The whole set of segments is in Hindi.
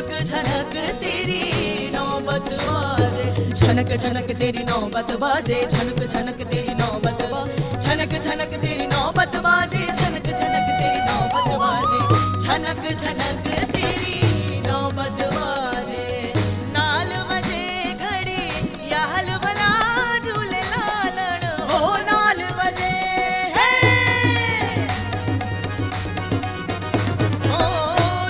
झनक झनक तेरी नौबत बाजे, झनक झनक तेरी नौबत बाजे, झनक झनक तेरी नौबत बाजे, झनक झनक तेरी नौबत बाजे, झनक झनक तेरी नौबत बाजे, झनक झनक तेरी नौबत बाजे। नाल बजे घड़ी या हलवला झूले लालण हो, नाल बजे है ओ,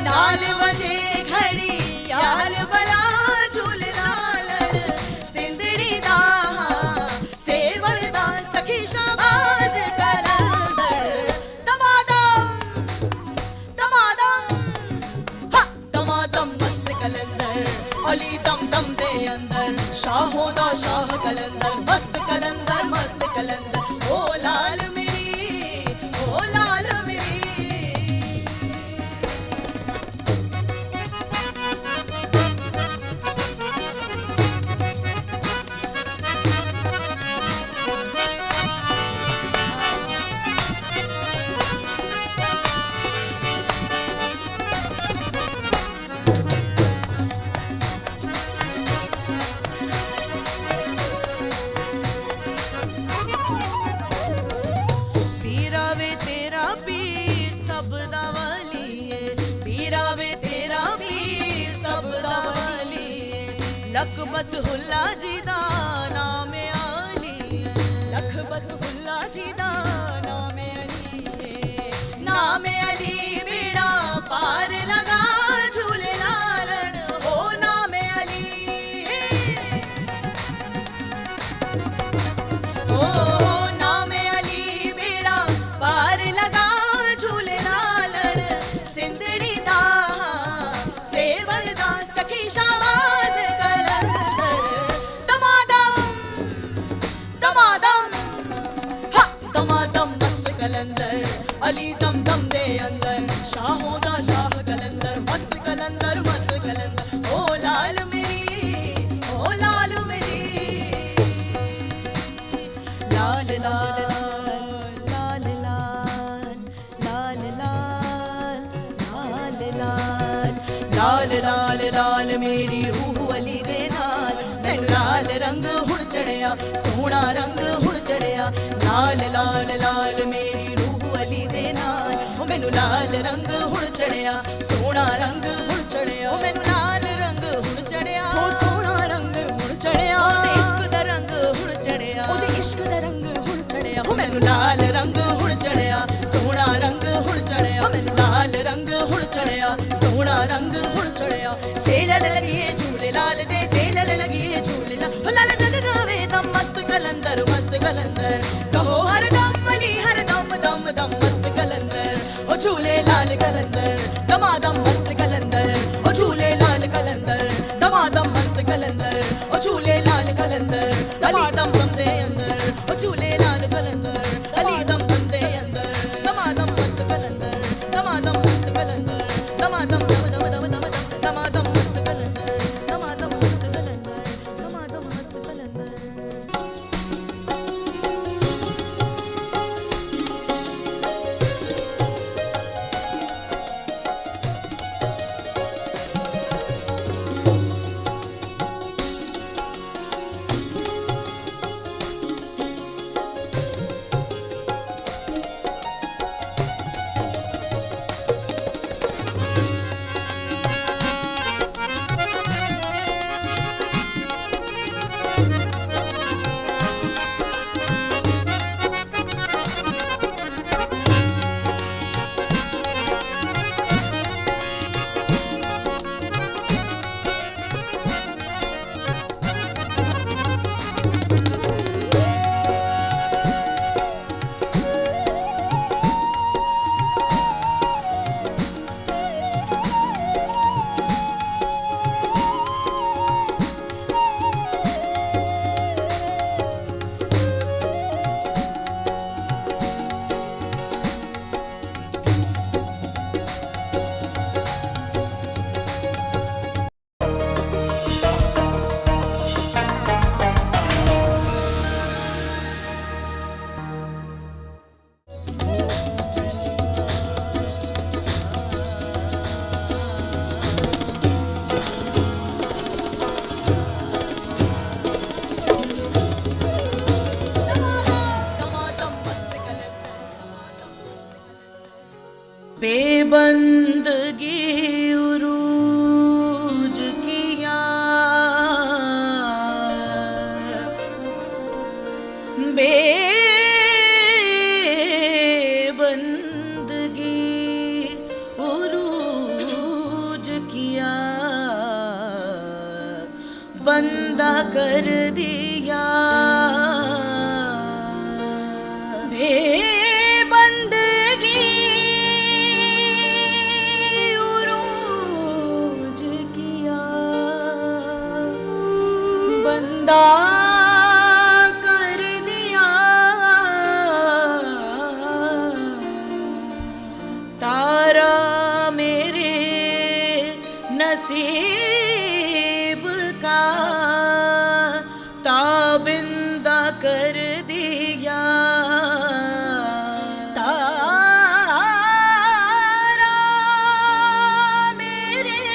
नाल बजे घड़ी या हलवला झूले लालण, सिंधड़ी दा सेवण दा सखी शाबाज कलंदर, दमादम दमादम हा दमादम मस्त कलंदर, अली दम दम दे अंदर, शाहों दा शाह कलंदर, मस्त कलंदर मस्त कलंदर, ओ लाल मेरी ओ लाल मेरी। पीरा वे तेरा पीर सब दा वालिए, पीरा वे तेरा पीर सब दा वालिए, लख बस हुल्ला जी दा नाम आली, लख बस हुल्ला जी दा नाम अली, नाम अली बेड़ा पार लगा झूले लालन हो, नाम अली ओ, नाम अली बेड़ा पार लगा झूले लालण, सिंधड़ी दा सेवण दा सखी शाबाज कलंदर, दमादम दमादम हा दमादम मस्त कलंदर, अली दम दम दे अंदर, शाहों दा शाह कलंदर, मस्त कलंदर मस्त कलंदर, ओ लाल मेरी ओ लाल मेरी। लाल लाल लाल लाल लाल लाल लाल लाल लाल लाल मेरी रूह अली दे नाल, मैनू लाल रंग हुण चढ़िया, सोहना रंग हुण चढ़िया, लाल लाल लाल मेरी रूह अली दे नाल, ओ मैनू लाल रंग हुण चढ़िया, सोहना रंग हुण चढ़िया, ओ मैनू लाल रंग हुण चढ़िया, ओ सोहना रंग हुण चढ़िया, ओदे इश्क दा रंग हुण चढ़िया, ओदे इश्क दा रंग हुण चढ़िया, ओ मैनू लाल रंग हुण चढ़िया, सोहना रंग हुण चढ़िया, ओ मैनू लाल रंग हुण चढ़िया, सोहना रंग हुण चढ़िया, झेलल लगिए झूले लाल दे, झेलल लगिए झूले लाल, ओ लाल जग गावे दम मस्त कलंदर मस्त कलंदर, कहो हर दम अली हर दम दम दम मस्त कलंदर, ओ झूले लाल कलंदर, दमादम मस्त कलंदर, ओ झूले लाल कलंदर, दमादम मस्त कलंदर, ओ झूले लाल कलंदर, अली दम दम दे अंदर, ओ झूले लाल कलंदर, अली दम दम दे अंदर, दमादम मस्त कलंदर, दमादम मस्त कलंदर, दमादम दम दम दम दम दम, दमादम मस्त कलंदर, दमादम मस्त कलंदर, दमादम मस्त कलंदर। बंदा कर दिया। बेबंदगी उरूज किया, बंदा कर दिया। तारा मेरे नसीब का ताबिंदा कर दिया। तारा मेरे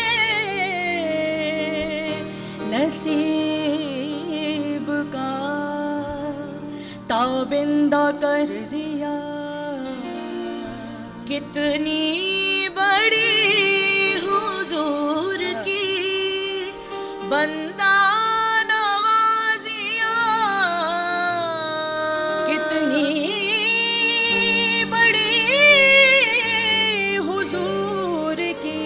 नसीब का ताबिंदा कर दिया। कितनी बड़ी हुजूर की बंदा नवाजिया, कितनी बड़ी हुजूर की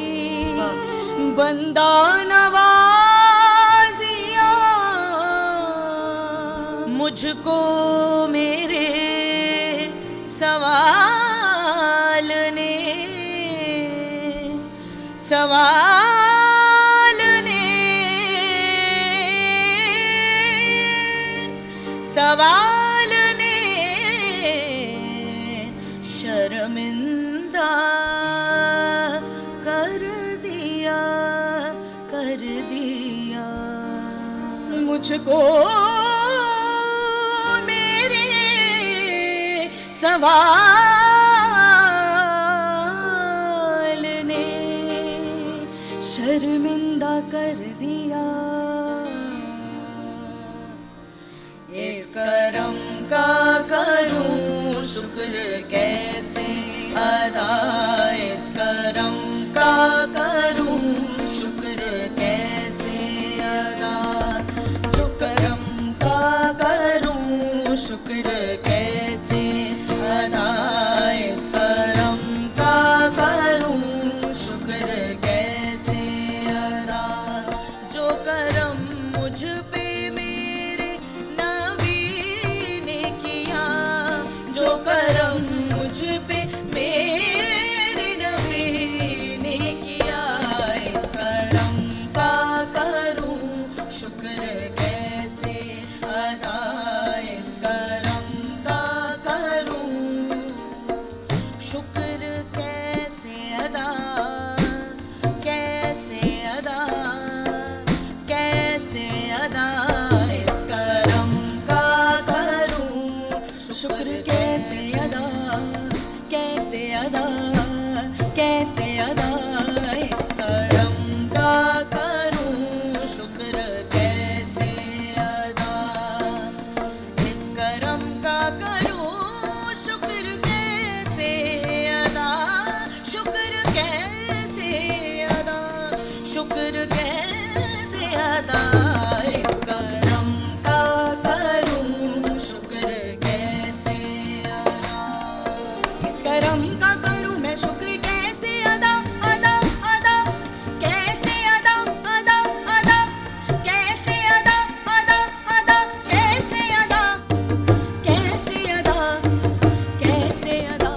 बंदा नवाजिया। मुझको मेरे सवाल ने सवाल ने शर्मिंदा कर दिया, कर दिया। मुझको मेरे सवाल ने शर्मिंदा कर दिया। इस करम का करूं शुक्र कैसे अदा, इस करम का करूं शुक्र कैसे अदा। जो करम का करूं शुक्र कैसे अदा, इस करम का करूं शुक्र कैसे अदा। जो करम मुझ पे मेरे नबी ने किया, जो करम मुझ पे मेरे नबी ने किया, इस करम का करूं शुक्र कैसे अदा, इस करम का करूं शुक्र कैसे अदा, कैसे अदा, कैसे अदा। इस करम का करूं शुक्र कैसे अदा, कैसे अदा, कैसे अदा। इस करम का करूं शुक्र कैसे अदा, इस करम का करूं शुक्र कैसे अदा, शुक्र कैसे अदा, शुक्र कैसे अदा। इस करम का करूं शुक्र कैसे अदा, इस करम का करूं मैं शुक्र कैसे अदा, अदा, अदा, कैसे अदा, अदा, अदा, कैसे अदा, अदा, अदा, कैसे अदा, कैसे अदा, कैसे अदा।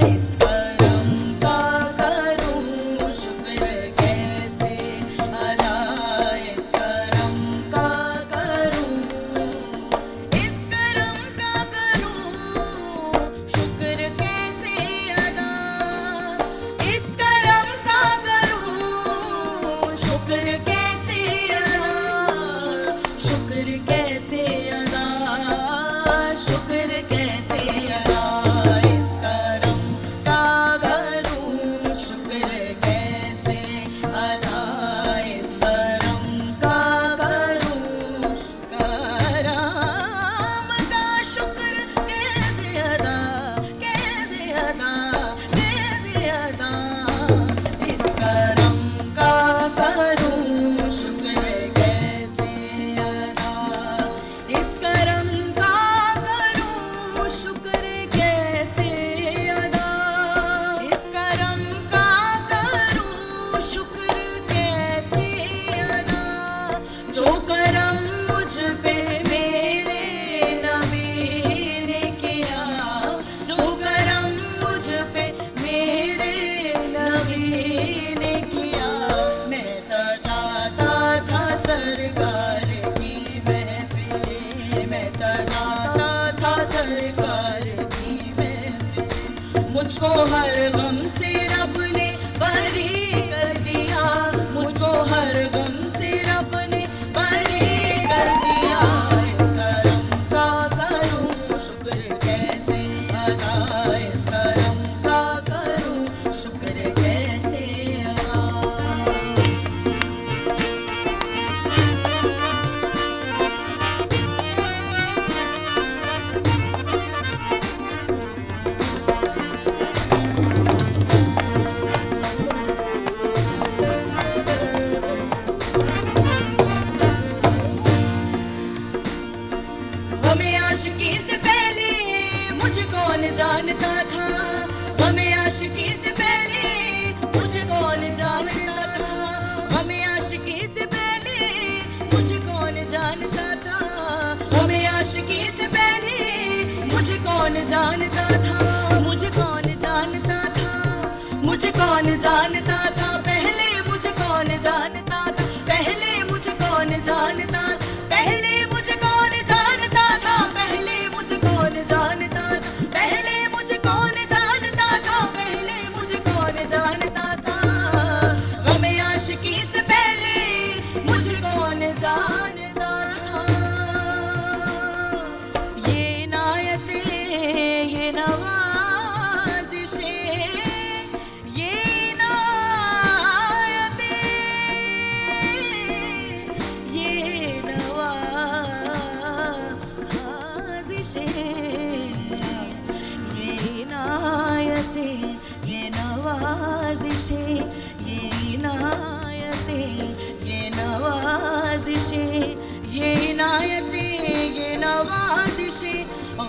इस करम का करूं शुक्र कैसे अदा, इस करम का करूं, इस करम का करूं शुक्र कैसे अदा, इस करम का करूं शुक्र कैसे अदा, शुक्र कैसे अदा, शुक्र कैसे अदा। इस करम का करूं शुक्र कैसे अदा, इस करम का करूं करम का शुक्र कैसे अदा, कैसे अदा, कैसे अदा। इस करम का करूं सजाता था सरकार की महफिल, मैं सजाता था सरकार की महफिल। मुझको हर गम से रब ने बरी कर दिया, मुझको हर गम से रब ने बरी कर दिया। इस करम का करूं शुक्र कैसे अदा, इस करम का करूं शुक्र कैसे अदा। हमें आशिकी से पहले मुझे कौन जानता था, हमें आशिकी से पहले मुझे कौन जानता था, हमें आशिकी से पहले मुझे कौन जानता था, हमें आशिकी से पहले मुझे कौन जानता था, मुझे कौन जानता था, मुझे कौन जानता था, पहले मुझे कौन जानता था, पहले मुझे कौन जानता, पहले मुझे कौन जानता था, पहले मुझे कौन जानता था, पहले मुझे कौन जानता था, पहले मुझे कौन जानता था। गमे आशिकी से पहले मुझे कौन जानता था। ये इनायतें, ये नवाज़िशें, ये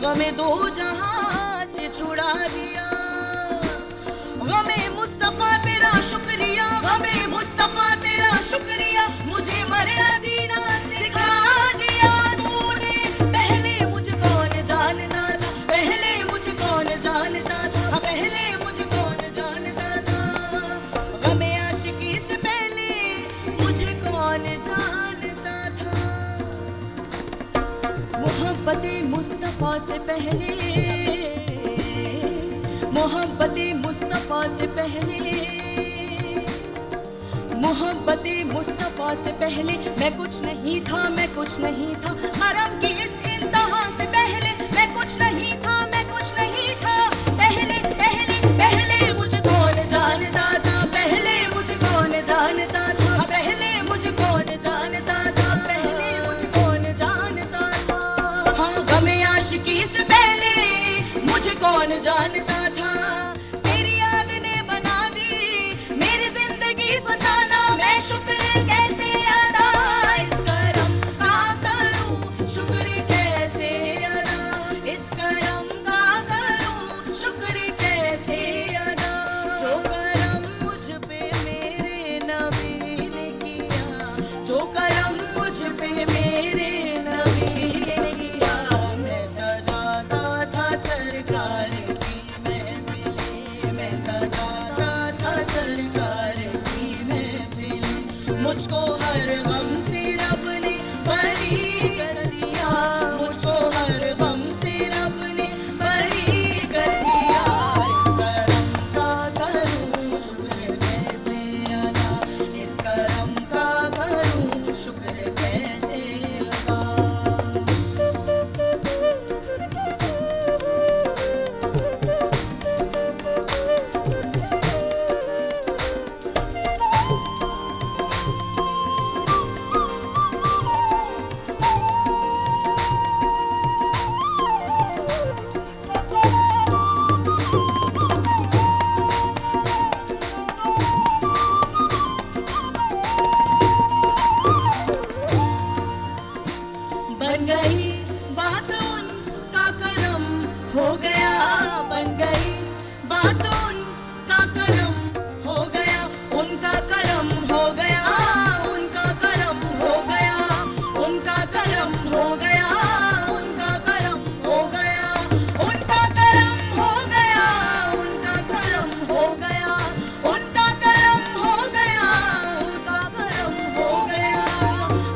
गमे दो जहां से छुड़ा दिया, गमे मुस्तफा तेरा शुक्रिया, गमे मुस्तफा तेरा शुक्रिया, मुझे मरना जीना सिखा दिया तूने। पहले मुझे कौन जानता था, पहले मुझे कौन जानता था, पहले मुझे कौन जानता था। गमे आशिकी से पहले मुझे कौन जानता था। मोहब्बते मुस्तफा से पहले, मोहब्बते मुस्तफा से पहले, मोहब्बते मुस्तफा से पहले मैं कुछ नहीं था, मैं कुछ नहीं था। हरम की इस इंतहा से पहले मैं कुछ नहीं था, मैं कुछ नहीं था। पहले पहले पहले मुझे कौन जानता था, पहले मुझे कौन जानता था, पहले मुझे कौन जानता था, पहले मुझे कौन जानता था। हाँ, गमे आशिकी से पहले मुझे कौन जानता था। तेरी याद ने बना दी मेरी जिंदगी फसाना, मैं शुक्र कैसे अदा, इस करम का करूं शुक्र कैसे अदा, इस करम का करूं शुक्र कैसे अदा। जो करम मुझ पे मेरे नबी ने किया, जो करम मुझ पे मेरे नबी ने किया। मैं सजाता था सरकार की महफिल, मैं सजाता था सरकार की महफिल। मुझको हर गम से रब ने बरी कर दिया, मुझको हर गम से रब ने बरी कर दिया। इस करम का करूं शुक्र कैसे अदा, इस करम का करूं शुक्र कैसे अदा।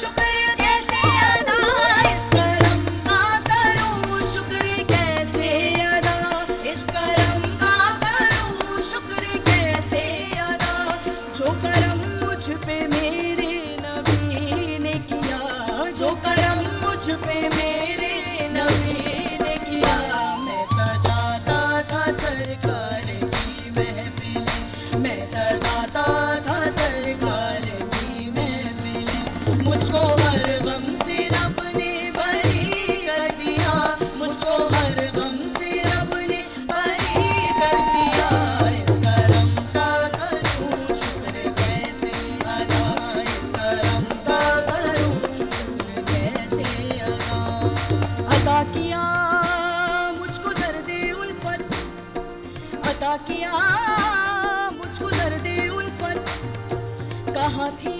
शुक्र कैसे अदा इस करम का करूं, शुक्र कैसे अदा इस करम का करूं, शुक्र कैसे अदा। जो करम मुझ पे मेरे नबी ने किया, जो करम मुझ पे मेरे नबी ने किया। मैं सजाता था सरकार की महफिलें, मैं सजाता था सरकार की महफिलें। मुझको हर गम से रब ने बरी कर दिया, मुझको हर गम से रब ने बरी कर दिया। इस करम का करूं शुक्र कैसे अदा, इस करम का करूं शुक्र कैसे अदा। अता किया मुझको दर्दे उल्फत, अता किया मुझको दर्दे उल्फत। कहाँ थी